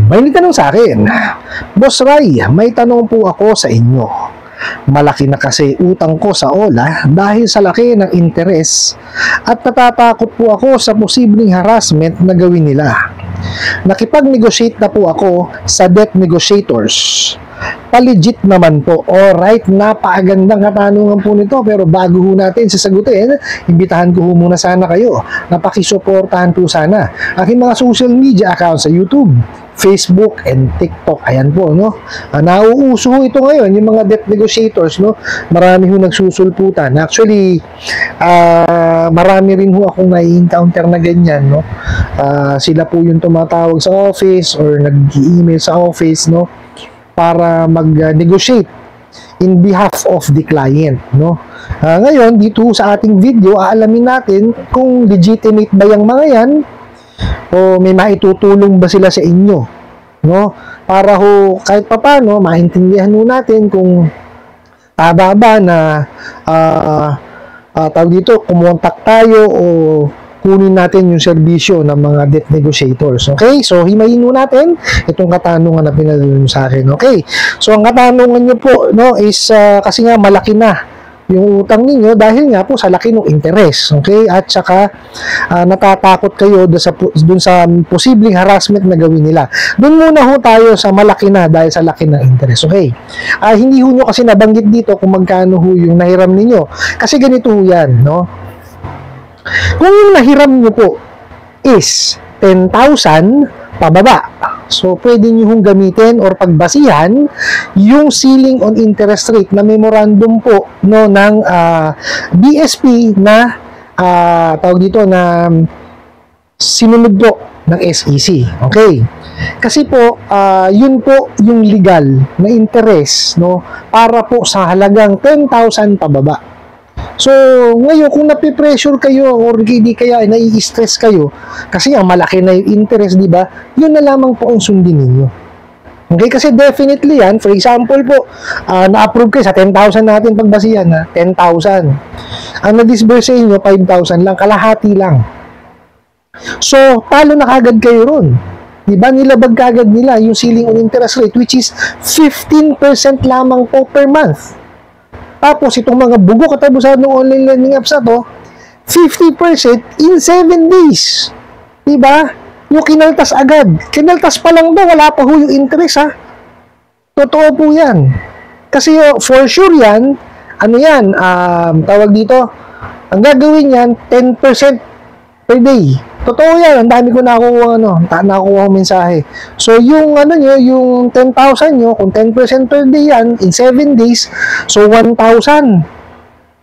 May nagtanong sa akin, Boss Ray, may tanong po ako sa inyo. Malaki na kasi utang ko sa OLA dahil sa laki ng interes at natatakot po ako sa posibleng harassment na gawin nila. Nakipag-negotiate na po ako sa debt negotiators. Palegit naman po. Alright, napakagandang katanungan po nito, pero bago ho natin sasagutin, imbitahan ko ho muna sana kayo na pakisuportahan po sana aking mga social media accounts sa YouTube, Facebook, and TikTok. Ayan po, no? Nauuso ho ito ngayon, yung mga debt negotiators, no? Marami ho nagsusulputan. Actually, marami rin ho akong nai-encounter na ganyan, no? Sila po yung tumatawag sa office or nag-email sa office, no? Para mag-negotiate in behalf of the client, no? Ngayon, dito sa ating video, aalamin natin kung legitimate ba yung mga yan o may maitutulong ba sila sa inyo, no? Para ho kahit papaano maintindihan ho natin kung tama ba na tawag dito, kumontak tayo o kunin natin yung serbisyo ng mga debt negotiators. Okay? So, himayin mo natin itong katanungan na pinadala sa akin. Okay? So, ang katanungan nyo po, no, is kasi nga malaki na yung utang ninyo dahil nga po sa laki ng interest. Okay? At saka, natatakot kayo dun sa posibleng harassment na gawin nila. Dun muna ho tayo sa malaki na dahil sa laki ng interest. Okay? Hindi ho nyo kasi nabanggit dito kung magkano ho yung nahiram ninyo. Kasi ganito ho yan, no? Kung yung nahiram nyo po is 10,000 pababa, so pwede nyo hong gamitin or pagbasihan yung ceiling on interest rate na memorandum po, no, ng BSP na tawag dito na sinunod po ng SEC. Okay? Kasi po, yun po yung legal na interest, no, para po sa halagang 10,000 pababa. So, ngayon, kung napipressure kayo or hindi kaya nai-stress kayo, kasi ang malaki na yung interest, di ba? Yun na lamang po ang sundin ninyo. Okay? Kasi definitely yan, for example po, na-approve kayo sa 10,000 natin pagbasihan, 10,000. Ang na-disburse sa inyo, 5,000 lang, kalahati lang. So, talo na kagad kayo ron. Di ba? Nilabag kagad nila yung ceiling on interest rate, which is 15% lamang po per month. Tapos, itong mga bugo katabusan ng online lending apps na to, 50% in 7 days. Diba? Yung kinaltas agad. Kinaltas pa lang daw, wala pa ho yung interest, ha? Totoo po yan. Kasi for sure yan, ano yan, tawag dito, ang gagawin yan, 10% per day. Totoo yan, ang dami ko nakuha, nakuha ng mensahe. So, yung, yung 10,000 nyo, kung 10% per day yan, in 7 days, so 1,000.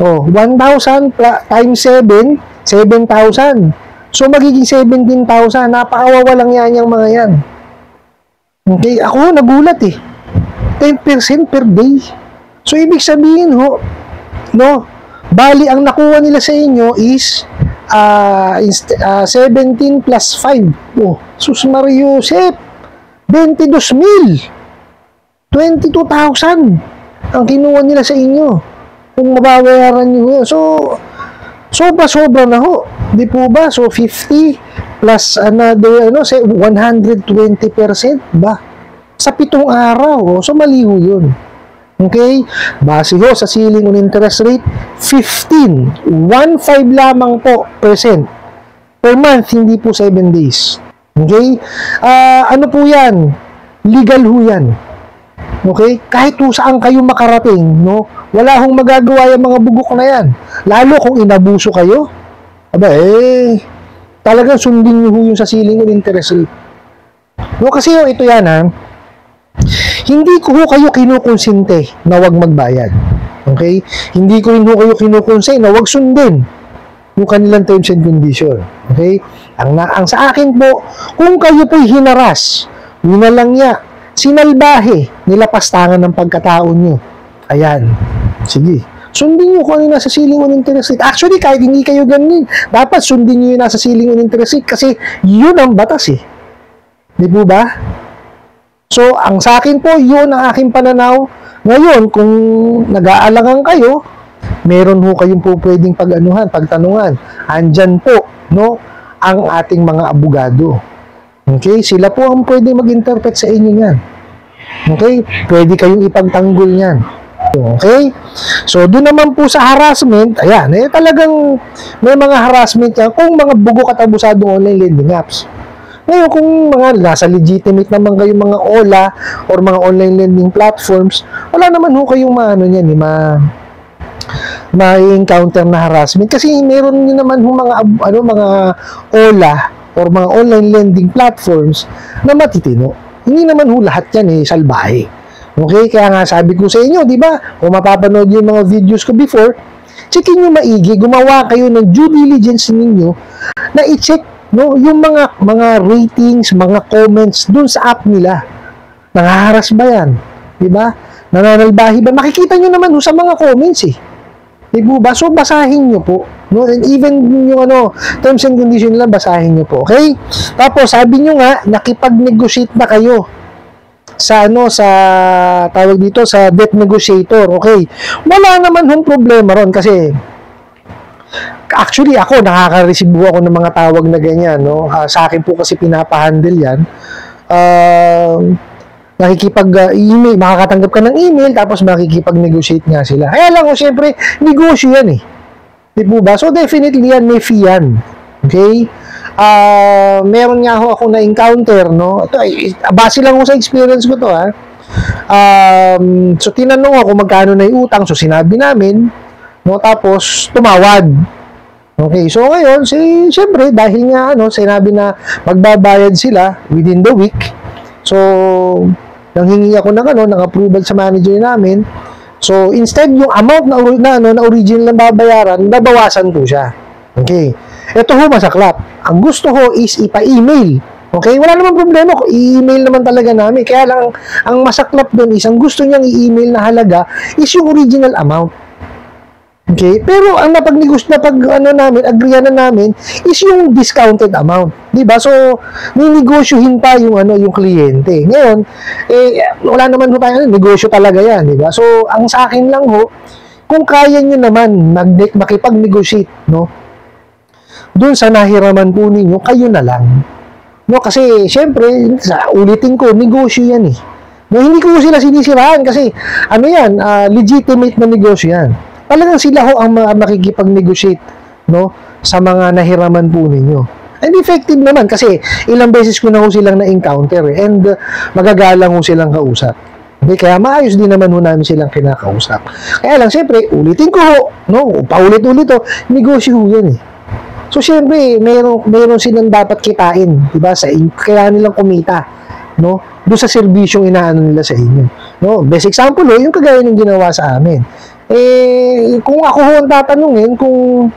Oh, 1,000 times 7, 7,000. So, magiging 17,000. Napakawawa lang yan yung mga yan. Okay, ako nagulat eh. 10% per day. So, ibig sabihin ho, no, bali, ang nakuha nila sa inyo is 17 plus 5. Oh, sus Mario Josep, 22,000. 22,000 ang kinuha nila sa inyo. Kung mababayaran nyo. So, sobra-sobra na ho. Di po ba? So, 50 plus another, 120% ba? Sa 7 araw. So, mali ho yun. Okay? Base ho sa ceiling on interest rate, 15 lamang po percent per month, hindi po 7 days. Okay? Ano po yan? Legal ho yan. Okay? Kahit po saan kayo makarating, no? Wala hong magagawa yung mga bugok na yan. Lalo kung inabuso kayo, talagang sundin nyo ho yung sa ceiling on interest rate. No, kasi ito yan, ha? Hindi ko kayo kinukonsente na wag magbayad. Okay? Hindi ko rin kayo kinukonsente na wag sundin yung kanilang terms and condition. Okay? Ang sa akin po, kung kayo po'y hinaras, winalangya, sinalbahe, nilapastangan ng pagkatao nyo. Ayan. Sige. Sundin nyo kung ano yung nasa ceiling on interest rate. Actually, kahit hindi kayo ganun, dapat sundin nyo yung nasa ceiling on interest rate kasi yun ang batas eh. Di po ba? So, ang sa akin po, yun ang aking pananaw. Ngayon, kung nag-aalangan kayo, meron ho kayong po pwedeng pagtanungan. Andyan po, no, ang ating mga abogado. Okay? Sila po ang pwede mag-interpret sa inyo yan. Okay? Pwede kayong ipagtanggol yan. Okay? So, doon naman po sa harassment, ayan, talagang may mga harassment yan kung mga bugo at abusadong online lending apps. Ngayon, kung mga nasa legitimate naman kayong mga OLA or mga online lending platforms, wala naman ho kayong ma-encounter na harassment kasi meron din naman ho mga OLA or mga online lending platforms na matitino. Hindi naman ho lahat yan salbahe. Okay? Kaya nga sabi ko sa inyo, di ba? Kung mapapanood yung mga videos ko before, checkin nyo maigi, gumawa kayo ng due diligence ninyo na i-check yung mga ratings, mga comments dun sa app nila. Nangaharas ba yan? Diba? Nananalbahi ba? Makikita nyo naman sa mga comments Diba ba? So, basahin nyo po. No? And even yung terms and conditions nila, basahin nyo po. Okay? Tapos, sabi nyo nga, nakipag-negotiate na kayo sa tawag dito, sa debt negotiator. Okay? Wala naman hong problema ron kasi actually, ako, nakaka-receive ako ng mga tawag na ganyan, no? Sa akin po kasi pinapahandle yan. Nakikipag-email, makakatanggap ka ng email, tapos makikipag-negotiate nga sila. Kaya lang, syempre, negosyo yan Di po ba? So, definitely yan, may fee yan. Okay? Meron nga ako na-encounter, no? Ito, base lang sa experience ko to, so, tinanong ako magkano na yung utang. So, sinabi namin, no? Tapos, tumawad. Okay, so ngayon, siyempre, dahil nga, sinabi na magbabayad sila within the week, so, nanghingi ako ng approval sa manager namin, so, instead, yung amount na original na babayaran, babawasan po siya. Okay, ito ho, masaklap. Ang gusto ho is ipa-email. Okay, wala namang problema, i-email naman talaga namin, kaya lang, ang masaklap dun is, ang gusto niyang i-email na halaga is yung original amount. Okay? Pero ang agreean na namin is yung discounted amount. 'Di ba? So, ninegosyohin pa yung yung kliyente. Ngayon, wala naman ho tayo negosyo talaga 'yan, 'di ba? So, ang sa akin lang ho, kung kaya niyo naman makipag-negotiate, no? Doon sa nahiraman po ninyo, kayo na lang. No, kasi syempre, ulitin ko, negosyo 'yan No, hindi ko sila sinisiraan kasi legitimate na negosyo 'yan. Talagang sila ho ang makikipag-negotiate, no, sa mga nahiraman po ninyo. And effective naman kasi ilang beses ko na ho silang na-encounter and magagalang ho silang kausap. Okay, kaya maayos din naman ho namin silang kinakausap. Kaya lang, siyempre, ulitin ko ho, no, paulit-ulit negosyo ho yan So, siyempre, mayroon silang dapat kitain, diba, kaya nilang kumita, no, doon sa serbisyong inaano nila sa inyo. No, best example yung kagaya ng ginawa sa amin. Kung ako ho ang tatanungin, kung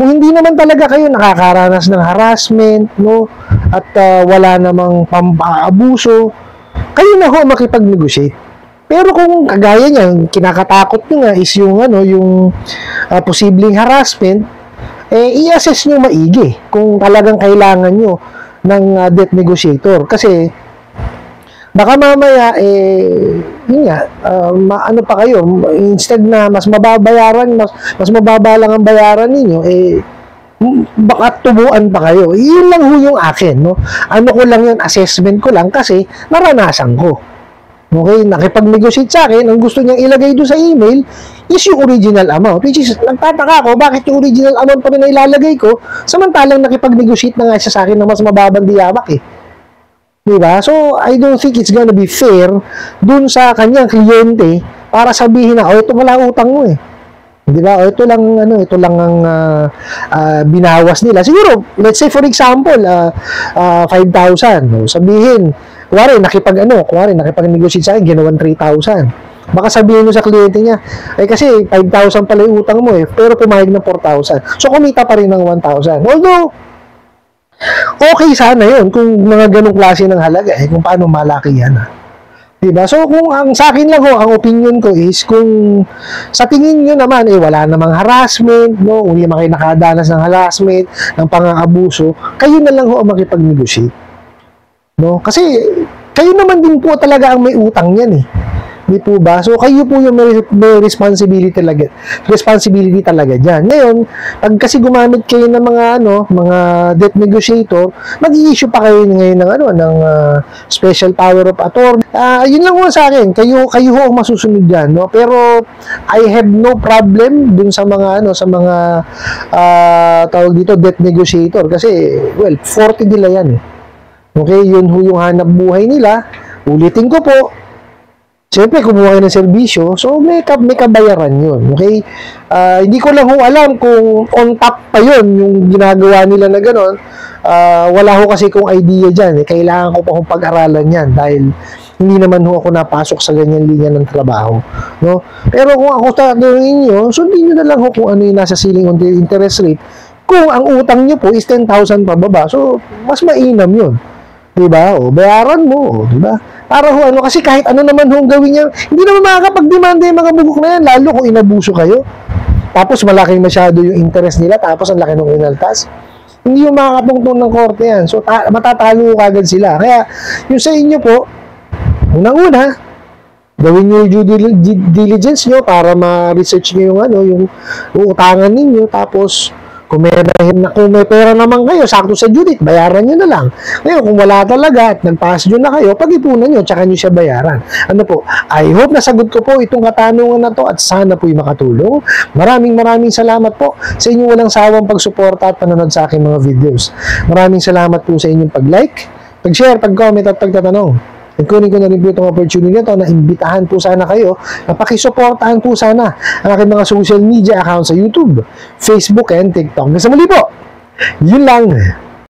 hindi naman talaga kayo nakakaranas ng harassment, no, at wala namang pang-abuso, kayo na ho makipag-negotiate. Pero kung kagaya niya, kinakatakot nyo nga is yung posibleng harassment, i-assess nyo maigi kung talagang kailangan nyo ng debt negotiator. Kasi baka mamaya, ano pa kayo, instead na mas mababayaran, mas mababa lang ang bayaran ninyo, baka tubuan pa kayo. Yun lang ho yung akin, no? Ano ko lang yun, assessment ko lang kasi naranasan ko. Okay, nakipag-negotiate sa akin, ang gusto niyang ilagay doon sa email is yung original amount. Which is, nagtataka ko, bakit yung original amount pa rin na ilalagay ko, samantalang nakipag-negotiate na nga siya sa akin ng mas mababang diyabak Diba? So, I don't think it's gonna be fair dun sa kanyang kliyente para sabihin na, ito pala utang mo Diba? Ito lang ang binawas nila. Siguro, let's say for example, 5,000. Sabihin, nakipag-negotiate sa akin, ginawan 3,000. Baka sabihin mo sa kliyente niya, kasi 5,000 pala yung utang mo pero pumayag ng 4,000. So, kumita pa rin ng 1,000. Although, okay sana yun kung mga ganong klase ng halaga kung paano malaki yan diba? So kung ang sa akin lang ang opinion ko is kung sa tingin nyo naman wala namang harassment, no, hindi naman kayo nakadanas ng harassment, ng pang-aabuso, kayo na lang ang makipag-negotiate, no, kasi kayo naman din po talaga ang may utang yan Di po ba? So, kayo po yung may responsibility talaga dyan. Ngayon, pag kasi gumamit kayo ng mga debt negotiator, mag-i-issue pa kayo ngayon ng special power of attorney. Yun lang po sa akin. Kayo ho ang masusunod dyan, no? Pero, I have no problem dun sa mga, tawag dito, debt negotiator. Kasi, well, 40 nila yan, eh. Okay, yun ho yung hanap buhay nila. Ulitin ko po, siyempre, kumuha kayo ng serbisyo, so may kabayaran yun, okay? Hindi ko lang ho alam kung on top pa yun, yung ginagawa nila na gano'n. Wala ho kasi kung idea dyan, kailangan ko pa kong pag-aralan yan dahil hindi naman ho ako napasok sa ganyan linya ng trabaho, no? Pero kung ako tatanungin nyo, sundin nyo na lang ho kung ano yung nasa ceiling on the interest rate. Kung ang utang nyo po is 10,000 pababa, so mas mainam yun. Diba? O, bayaran mo. Diba? Para ho, kasi kahit ano naman ho gawin niya, hindi naman makakapag-demanda yung mga bugok na yan, lalo kung inabuso kayo. Tapos malaki masyado yung interest nila, tapos ang laki ng inaltas. Hindi yung makakatungtong ng korte yan. So, matatalo kagad sila. Kaya, yung sa inyo po, unang-una, gawin nyo yung due diligence nyo para ma-research nyo yung utangan ninyo, tapos, kung may pera naman kayo, sakto sa due date, bayaran nyo na lang. Ngayon, kung wala talaga at nag-pass due na kayo, pag-ipunan nyo, tsaka nyo siya bayaran. Ano po, I hope nasagot ko po itong katanungan na to at sana po'y makatulong. Maraming salamat po sa inyong walang sawang pagsuporta at panonood sa aking mga videos. Maraming salamat po sa inyong pag-like, pag-share, pag-comment at pagtatanong. Kunin ko na rin po itong opportunity na ito na imbitahan po sana kayo na pakisuportahan po sana ang aking mga social media accounts sa YouTube, Facebook, and TikTok. Kasi muli po, yun lang.